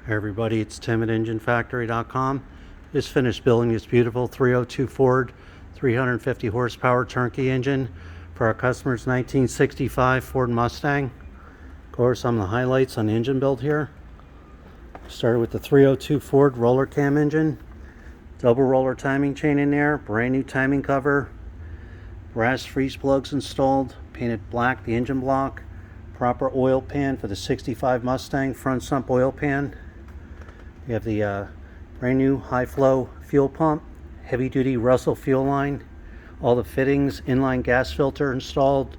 Hey everybody, it's Tim at EngineFactory.com. Just finished building this beautiful 302 Ford 350 horsepower turnkey engine for our customer's 1965 Ford Mustang. Go over some of the highlights on the engine build here. Started with the 302 Ford roller cam engine. Double roller timing chain in there, brand new timing cover, brass freeze plugs installed, painted black the engine block, proper oil pan for the 65 Mustang front sump oil pan. You have the brand new high flow fuel pump, heavy duty Russell fuel line, all the fittings, inline gas filter installed,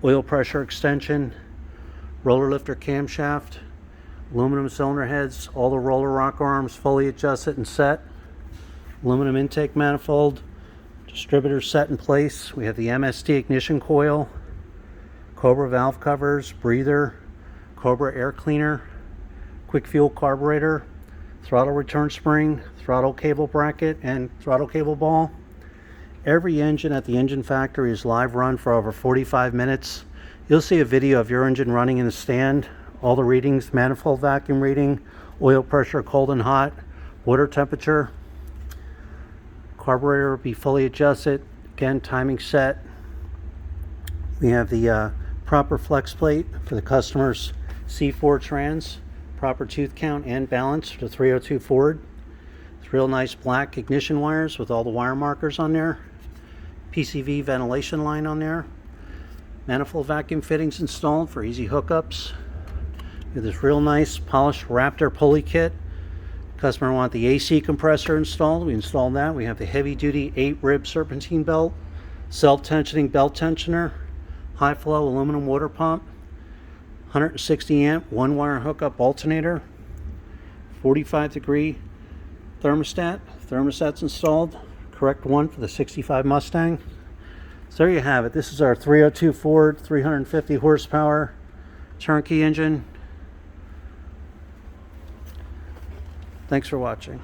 oil pressure extension, roller lifter camshaft, aluminum cylinder heads, all the roller rock arms fully adjusted and set, aluminum intake manifold, distributor set in place. We have the MST ignition coil, Cobra valve covers, breather, Cobra air cleaner, quick fuel carburetor, throttle return spring, throttle cable bracket, and throttle cable ball. Every engine at the engine factory is live run for over 45 minutes. You'll see a video of your engine running in the stand. All the readings: manifold vacuum reading, oil pressure cold and hot, water temperature. Carburetor will be fully adjusted. Again, timing set. We have the proper flex plate for the customer's C4 trans. Proper tooth count and balance for the 302 Ford. It's real nice black ignition wires with all the wire markers on there. PCV ventilation line on there. Manifold vacuum fittings installed for easy hookups. We have this real nice polished Raptor pulley kit. Customer wanted the AC compressor installed. We installed that. We have the heavy duty 8-rib serpentine belt, self-tensioning belt tensioner, high flow aluminum water pump, 160 amp one wire hookup alternator, 45-degree thermostat. Thermostat's installed, correct one for the 65 Mustang. So there you have it. This is our 302 Ford 350 horsepower turnkey engine. Thanks for watching.